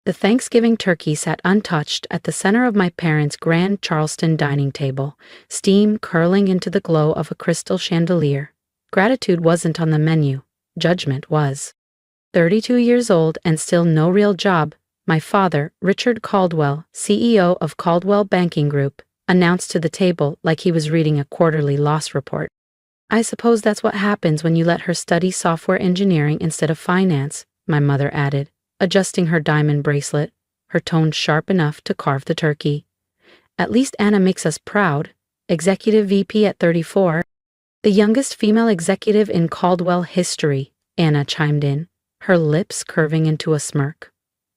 The Thanksgiving turkey sat untouched at the center of my parents' grand Charleston dining table, steam curling into the glow of a crystal chandelier. Gratitude wasn't on the menu. Judgment was. 32 years old and still no real job, my father, Richard Caldwell, CEO of Caldwell Banking Group, announced to the table like he was reading a quarterly loss report. I suppose that's what happens when you let her study software engineering instead of finance, my mother added, adjusting her diamond bracelet, her tone sharp enough to carve the turkey. At least Anna makes us proud. Executive VP at 34. The youngest female executive in Caldwell history, Anna chimed in, her lips curving into a smirk.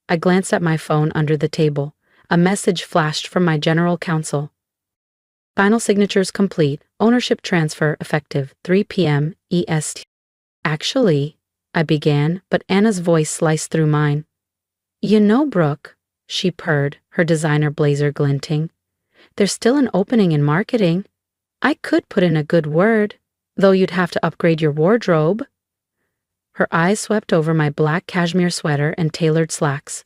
I glanced at my phone under the table. A message flashed from my general counsel. Final signatures complete. Ownership transfer effective 3 p.m. EST. Actually, I began, but Anna's voice sliced through mine. You know, Brooke, she purred, her designer blazer glinting. There's still an opening in marketing. I could put in a good word, though you'd have to upgrade your wardrobe. Her eyes swept over my black cashmere sweater and tailored slacks.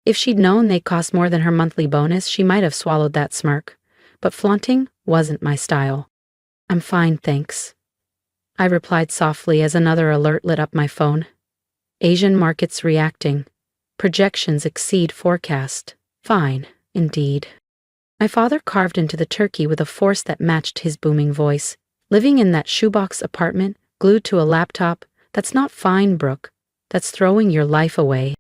If she'd known they cost more than her monthly bonus, she might have swallowed that smirk. But flaunting wasn't my style. I'm fine, thanks. I replied softly as another alert lit up my phone. Asian markets reacting. Projections exceed forecast. Fine, indeed. My father carved into the turkey with a force that matched his booming voice. Living in that shoebox apartment, glued to a laptop, that's not fine, Brooke. That's throwing your life away.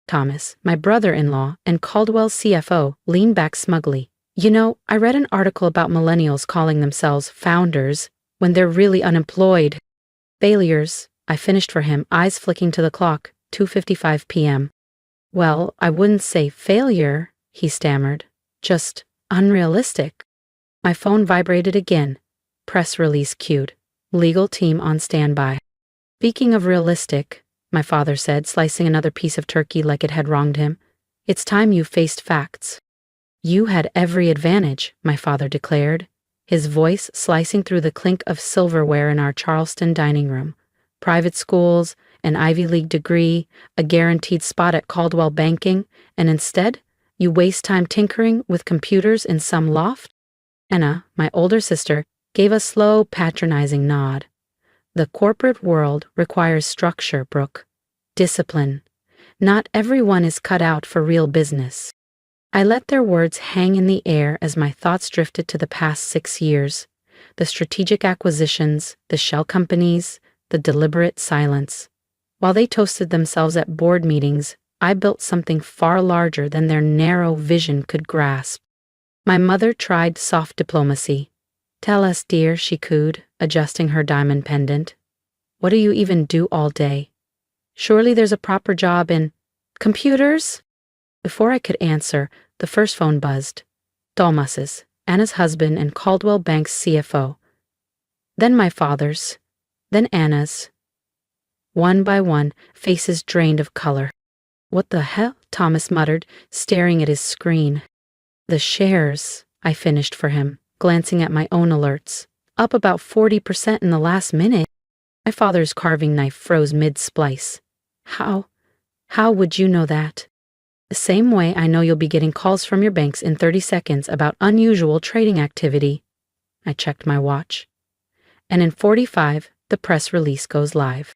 Thomas, my brother-in-law and Caldwell's CFO, leaned back smugly. You know, I read an article about millennials calling themselves founders when they're really unemployed. Failures, I finished for him, eyes flicking to the clock, 2:55 p.m. Well, I wouldn't say failure, he stammered. Just unrealistic. My phone vibrated again. Press release queued. Legal team on standby. Speaking of realistic, my father said, slicing another piece of turkey like it had wronged him, it's time you faced facts. You had every advantage, my father declared, his voice slicing through the clink of silverware in our Charleston dining room. Private schools, an Ivy League degree, a guaranteed spot at Caldwell Banking, and instead, you waste time tinkering with computers in some loft? Anna, my older sister, gave a slow, patronizing nod. The corporate world requires structure, Brooke. Discipline. Not everyone is cut out for real business. I let their words hang in the air as my thoughts drifted to the past 6 years. The strategic acquisitions, the shell companies, the deliberate silence. While they toasted themselves at board meetings, I built something far larger than their narrow vision could grasp. My mother tried soft diplomacy. Tell us, dear, she cooed, adjusting her diamond pendant. What do you even do all day? Surely there's a proper job in computers? Before I could answer, the first phone buzzed. Thomas's, Anna's husband and Caldwell Bank's CFO. Then my father's. Then Anna's. One by one, faces drained of color. What the hell? Thomas muttered, staring at his screen. The shares, I finished for him, glancing at my own alerts. Up about 40% in the last minute. My father's carving knife froze mid-splice. How would you know that? The same way I know you'll be getting calls from your banks in 30 seconds about unusual trading activity. I checked my watch. And in 45, the press release goes live.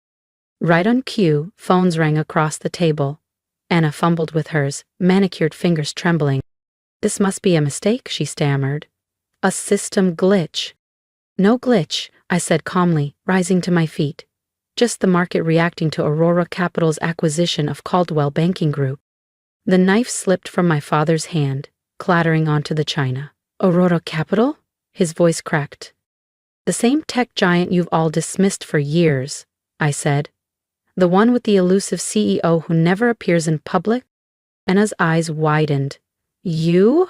Right on cue, phones rang across the table. Anna fumbled with hers, manicured fingers trembling. This must be a mistake, she stammered. A system glitch. No glitch, I said calmly, rising to my feet. Just the market reacting to Aurora Capital's acquisition of Caldwell Banking Group. The knife slipped from my father's hand, clattering onto the china. Aurora Capital? His voice cracked. The same tech giant you've all dismissed for years, I said. The one with the elusive CEO who never appears in public? Anna's eyes widened. You?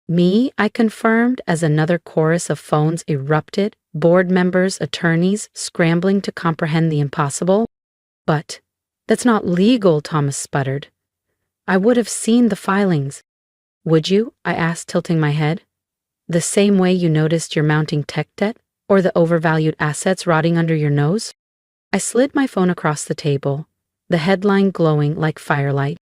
Me, I confirmed as another chorus of phones erupted, board members, attorneys, scrambling to comprehend the impossible. But that's not legal, Thomas sputtered. I would have seen the filings. Would you? I asked, tilting my head. The same way you noticed your mounting tech debt, or the overvalued assets rotting under your nose? I slid my phone across the table, the headline glowing like firelight.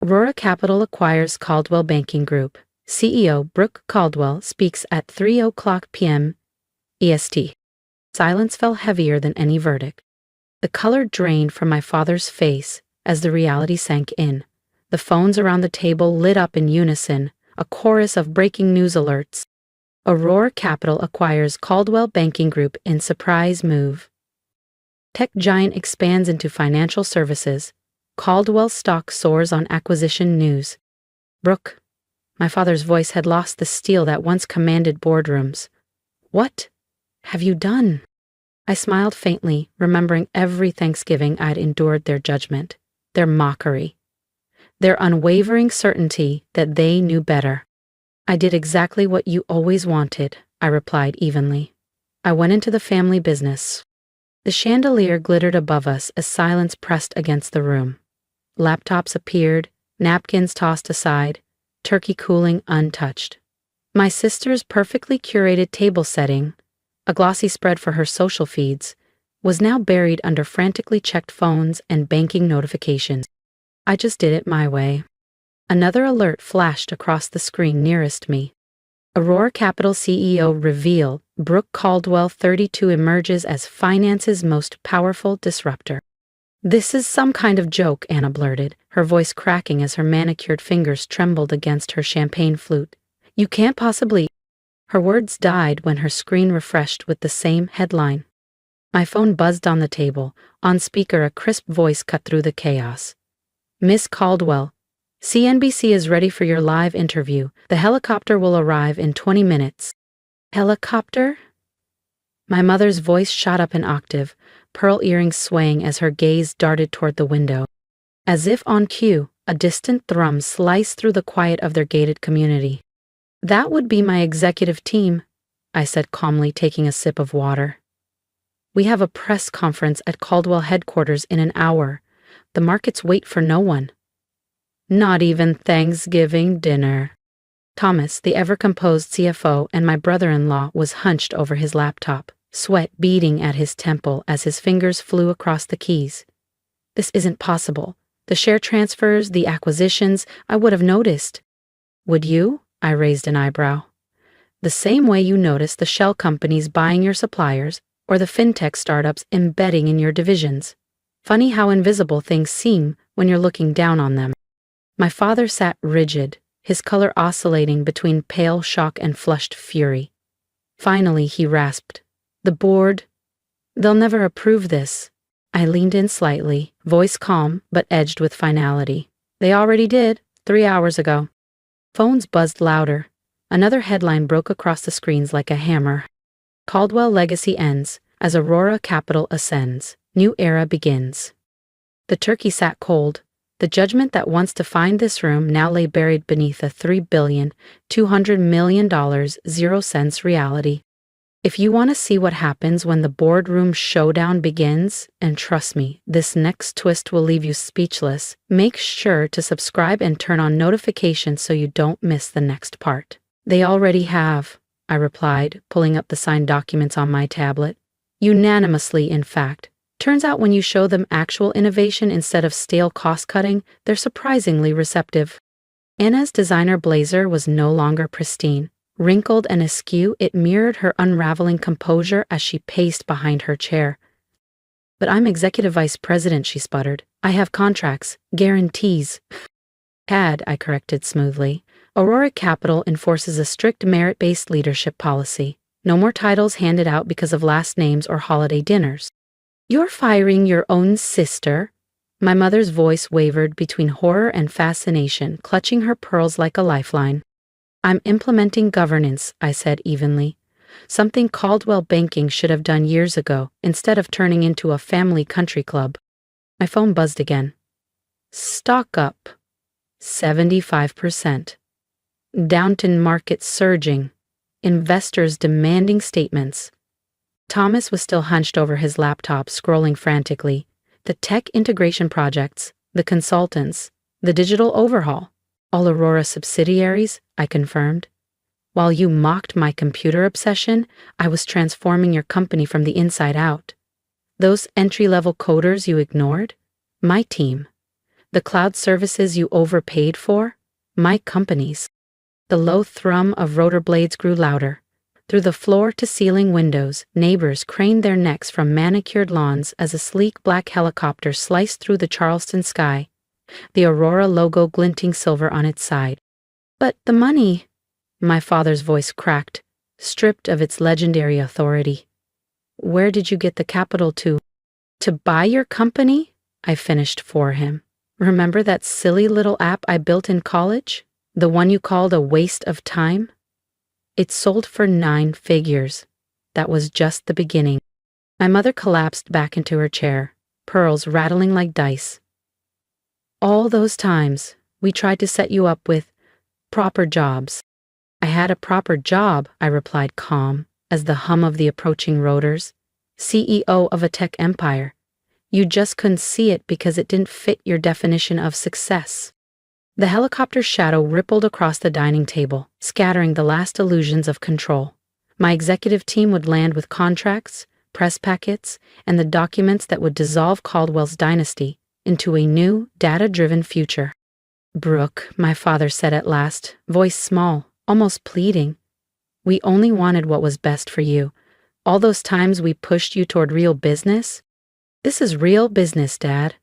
Aurora Capital acquires Caldwell Banking Group. CEO Brooke Caldwell speaks at 3 p.m. EST. Silence fell heavier than any verdict. The color drained from my father's face as the reality sank in. The phones around the table lit up in unison, a chorus of breaking news alerts. Aurora Capital acquires Caldwell Banking Group in surprise move. Tech giant expands into financial services. Caldwell stock soars on acquisition news. Brooke. My father's voice had lost the steel that once commanded boardrooms. What have you done? I smiled faintly, remembering every Thanksgiving I'd endured their judgment, their mockery, their unwavering certainty that they knew better. I did exactly what you always wanted, I replied evenly. I went into the family business. The chandelier glittered above us as silence pressed against the room. Laptops appeared, napkins tossed aside, turkey cooling untouched. My sister's perfectly curated table setting, a glossy spread for her social feeds, was now buried under frantically checked phones and banking notifications. I just did it my way. Another alert flashed across the screen nearest me. Aurora Capital CEO reveal Brooke Caldwell 32 emerges as finance's most powerful disruptor. This is some kind of joke, Anna blurted, her voice cracking as her manicured fingers trembled against her champagne flute. You can't possibly. Her words died when her screen refreshed with the same headline. My phone buzzed on the table. On speaker, a crisp voice cut through the chaos. Miss Caldwell, CNBC is ready for your live interview. The helicopter will arrive in 20 minutes. Helicopter? My mother's voice shot up an octave, pearl earrings swaying as her gaze darted toward the window. As if on cue, a distant thrum sliced through the quiet of their gated community. That would be my executive team, I said calmly, taking a sip of water. We have a press conference at Caldwell headquarters in an hour. The markets wait for no one. Not even Thanksgiving dinner. Thomas, the ever-composed CFO, and my brother-in-law was hunched over his laptop, sweat beading at his temple as his fingers flew across the keys. This isn't possible. The share transfers, the acquisitions, I would have noticed. Would you? I raised an eyebrow. The same way you notice the shell companies buying your suppliers or the fintech startups embedding in your divisions. Funny how invisible things seem when you're looking down on them. My father sat rigid, his color oscillating between pale shock and flushed fury. Finally, he rasped, "The board, they'll never approve this." I leaned in slightly, voice calm but edged with finality. They already did, 3 hours ago. Phones buzzed louder. Another headline broke across the screens like a hammer. Caldwell legacy ends as Aurora Capital ascends. New era begins. The turkey sat cold. The judgment that once defined this room now lay buried beneath a $3,200,000,000 0 cents reality. If you want to see what happens when the boardroom showdown begins, and trust me, this next twist will leave you speechless, make sure to subscribe and turn on notifications so you don't miss the next part. They already have, I replied, pulling up the signed documents on my tablet. Unanimously, in fact. Turns out when you show them actual innovation instead of stale cost-cutting, they're surprisingly receptive. Anna's designer blazer was no longer pristine. Wrinkled and askew, it mirrored her unraveling composure as she paced behind her chair. "But I'm executive vice president," she sputtered. "I have contracts, guarantees." I corrected smoothly. Aurora Capital enforces a strict merit-based leadership policy. No more titles handed out because of last names or holiday dinners. "You're firing your own sister?" My mother's voice wavered between horror and fascination, clutching her pearls like a lifeline. "I'm implementing governance," I said evenly. "Something Caldwell Banking should have done years ago, instead of turning into a family country club." My phone buzzed again. Stock up. 75%. Downton market surging. Investors demanding statements. Thomas was still hunched over his laptop, scrolling frantically. The tech integration projects, the consultants, the digital overhaul. All Aurora subsidiaries, I confirmed. While you mocked my computer obsession, I was transforming your company from the inside out. Those entry-level coders you ignored? My team. The cloud services you overpaid for? My company's. The low thrum of rotor blades grew louder. Through the floor-to-ceiling windows, neighbors craned their necks from manicured lawns as a sleek black helicopter sliced through the Charleston sky, the Aurora logo glinting silver on its side. But the money, my father's voice cracked, stripped of its legendary authority. Where did you get the capital to? To buy your company? I finished for him. Remember that silly little app I built in college? The one you called a waste of time? It sold for 9 figures. That was just the beginning. My mother collapsed back into her chair, pearls rattling like dice. All those times, we tried to set you up with proper jobs. I had a proper job, I replied calm, as the hum of the approaching rotors. CEO of a tech empire. You just couldn't see it because it didn't fit your definition of success. The helicopter's shadow rippled across the dining table, scattering the last illusions of control. My executive team would land with contracts, press packets, and the documents that would dissolve Caldwell's dynasty into a new, data-driven future. Brooke, my father said at last, voice small, almost pleading. We only wanted what was best for you. All those times we pushed you toward real business? This is real business, Dad.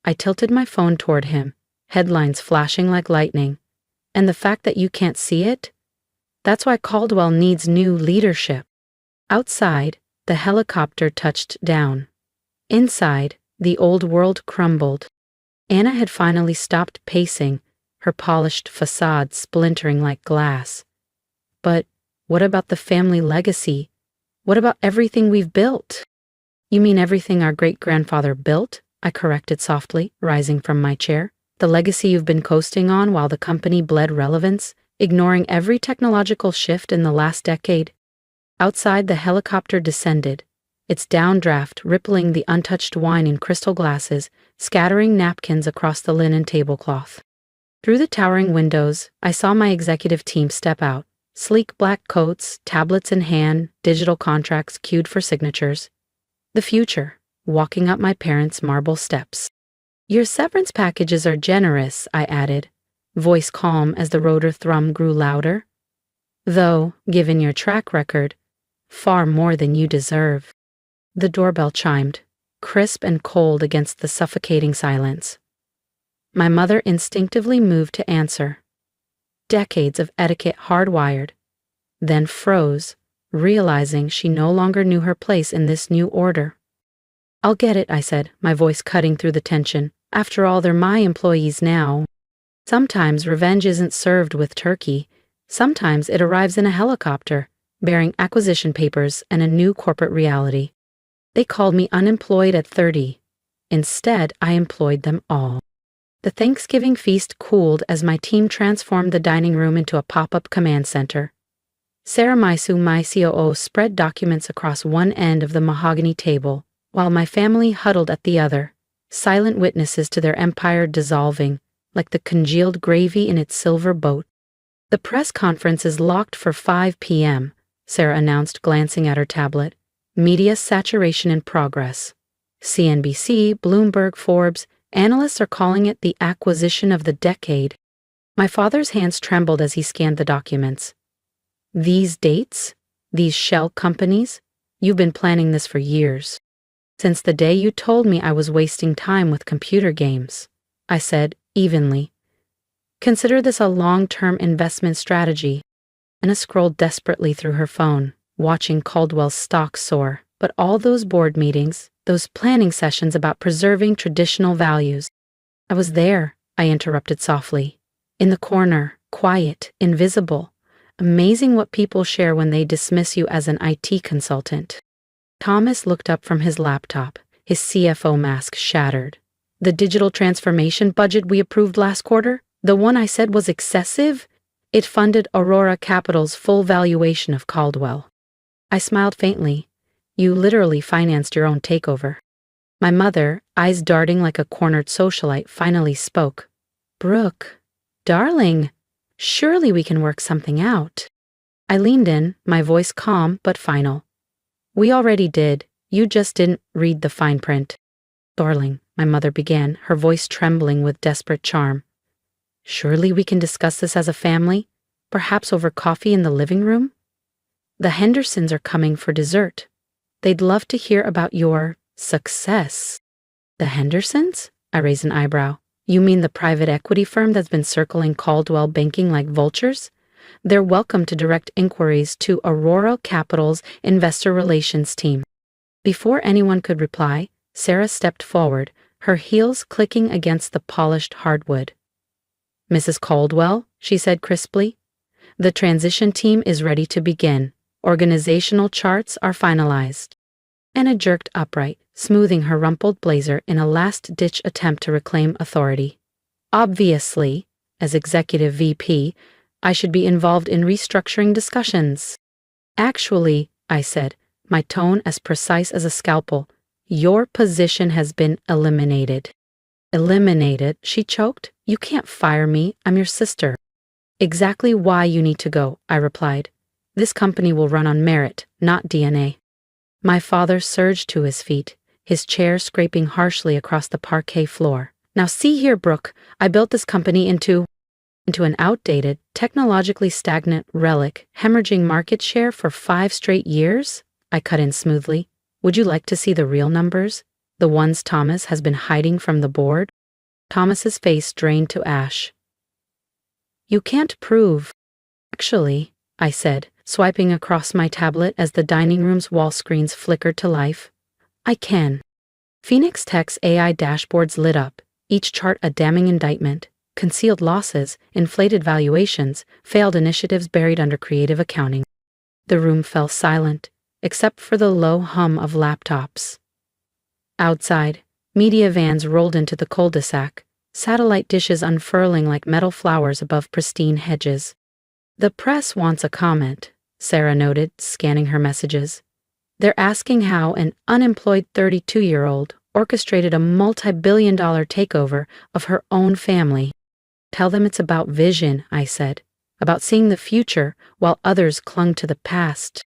I tilted my phone toward him, headlines flashing like lightning. And the fact that you can't see it? That's why Caldwell needs new leadership. Outside, the helicopter touched down. Inside, the old world crumbled. Anna had finally stopped pacing, her polished facade splintering like glass. But what about the family legacy? What about everything we've built? You mean everything our great-grandfather built? I corrected softly, rising from my chair. The legacy you've been coasting on while the company bled relevance, ignoring every technological shift in the last decade. Outside, the helicopter descended, its downdraft rippling the untouched wine in crystal glasses, scattering napkins across the linen tablecloth. Through the towering windows, I saw my executive team step out, sleek black coats, tablets in hand, digital contracts queued for signatures. The future, walking up my parents' marble steps. Your severance packages are generous, I added, voice calm as the rotor thrum grew louder. Though, given your track record, far more than you deserve. The doorbell chimed, crisp and cold against the suffocating silence. My mother instinctively moved to answer. Decades of etiquette hardwired, then froze, realizing she no longer knew her place in this new order. I'll get it, I said, my voice cutting through the tension. After all, they're my employees now. Sometimes revenge isn't served with turkey. Sometimes it arrives in a helicopter, bearing acquisition papers and a new corporate reality. They called me unemployed at 30. Instead, I employed them all. The Thanksgiving feast cooled as my team transformed the dining room into a pop-up command center. Sarah Maisu, my COO, spread documents across one end of the mahogany table, while my family huddled at the other, silent witnesses to their empire dissolving, like the congealed gravy in its silver boat. The press conference is locked for 5 p.m., Sarah announced, glancing at her tablet. Media saturation in progress. CNBC, Bloomberg, Forbes, analysts are calling it the acquisition of the decade. My father's hands trembled as he scanned the documents. These dates? These shell companies? You've been planning this for years. Since the day you told me I was wasting time with computer games, I said, evenly. Consider this a long-term investment strategy. Anna scrolled desperately through her phone, watching Caldwell's stock soar. But all those board meetings, those planning sessions about preserving traditional values. I was there, I interrupted softly. In the corner, quiet, invisible. Amazing what people share when they dismiss you as an IT consultant. Thomas looked up from his laptop, his CFO mask shattered. The digital transformation budget we approved last quarter, the one I said was excessive, it funded Aurora Capital's full valuation of Caldwell. I smiled faintly. You literally financed your own takeover. My mother, eyes darting like a cornered socialite, finally spoke. Brooke, darling, surely we can work something out. I leaned in, my voice calm but final. We already did. You just didn't read the fine print. Darling, my mother began, her voice trembling with desperate charm. Surely we can discuss this as a family, perhaps over coffee in the living room? The Hendersons are coming for dessert. They'd love to hear about your success. The Hendersons? I raised an eyebrow. You mean the private equity firm that's been circling Caldwell Banking like vultures? They're welcome to direct inquiries to Aurora Capital's investor relations team. Before anyone could reply, Sarah stepped forward, her heels clicking against the polished hardwood. Mrs. Caldwell, she said crisply, the transition team is ready to begin. Organizational charts are finalized. Anna jerked upright, smoothing her rumpled blazer in a last-ditch attempt to reclaim authority. Obviously, as executive VP, I should be involved in restructuring discussions. Actually, I said, my tone as precise as a scalpel, your position has been eliminated. Eliminated, she choked. You can't fire me, I'm your sister. Exactly why you need to go, I replied. This company will run on merit, not DNA. My father surged to his feet, his chair scraping harshly across the parquet floor. Now see here, Brooke, I built this company into an outdated, technologically stagnant relic, hemorrhaging market share for 5 straight years? I cut in smoothly. Would you like to see the real numbers? The ones Thomas has been hiding from the board? Thomas's face drained to ash. You can't prove. Actually, I said, swiping across my tablet as the dining room's wall screens flickered to life. I can. Phoenix Tech's AI dashboards lit up, each chart a damning indictment. Concealed losses, inflated valuations, failed initiatives buried under creative accounting. The room fell silent, except for the low hum of laptops. Outside, media vans rolled into the cul-de-sac, satellite dishes unfurling like metal flowers above pristine hedges. The press wants a comment, Sarah noted, scanning her messages. They're asking how an unemployed 32-year-old orchestrated a multi-billion-dollar takeover of her own family. Tell them it's about vision, I said, about seeing the future while others clung to the past.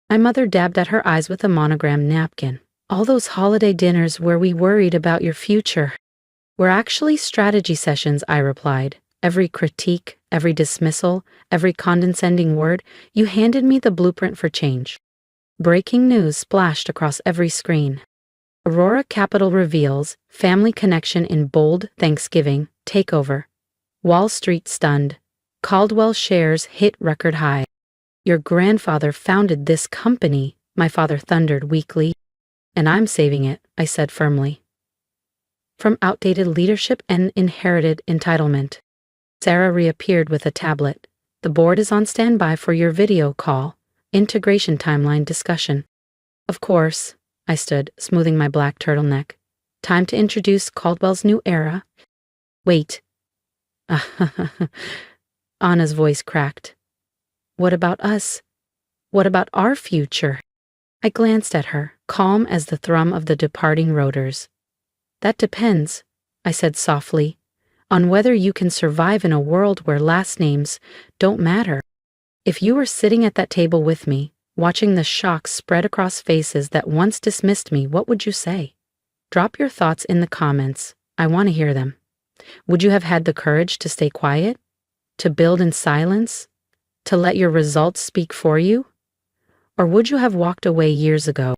My mother dabbed at her eyes with a monogrammed napkin. All those holiday dinners where we worried about your future were actually strategy sessions, I replied. Every critique, every dismissal, every condescending word, you handed me the blueprint for change. Breaking news splashed across every screen. Aurora Capital reveals family connection in bold Thanksgiving takeover. Wall Street stunned. Caldwell shares hit record high. Your grandfather founded this company, my father thundered weakly. And I'm saving it, I said firmly. From outdated leadership and inherited entitlement. Sarah reappeared with a tablet. The board is on standby for your video call. Integration timeline discussion. Of course, I stood, smoothing my black turtleneck. Time to introduce Caldwell's new era. Wait. Anna's voice cracked. What about us? What about our future? I glanced at her, calm as the thrum of the departing rotors. That depends, I said softly, on whether you can survive in a world where last names don't matter. If you were sitting at that table with me, watching the shock spread across faces that once dismissed me, what would you say? Drop your thoughts in the comments. I want to hear them. Would you have had the courage to stay quiet? To build in silence? To let your results speak for you? Or would you have walked away years ago?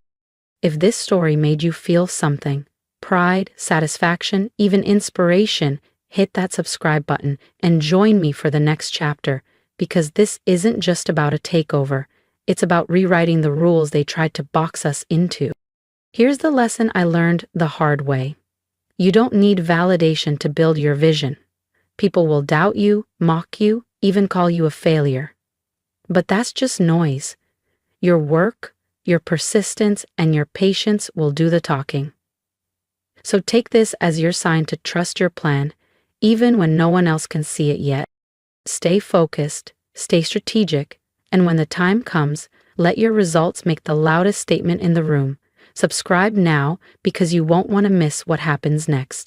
If this story made you feel something, pride, satisfaction, even inspiration, hit that subscribe button and join me for the next chapter, because this isn't just about a takeover. It's about rewriting the rules they tried to box us into. Here's the lesson I learned the hard way. You don't need validation to build your vision. People will doubt you, mock you, even call you a failure. But that's just noise. Your work, your persistence, and your patience will do the talking. So take this as your sign to trust your plan, even when no one else can see it yet. Stay focused, stay strategic, and when the time comes, let your results make the loudest statement in the room. Subscribe now because you won't want to miss what happens next.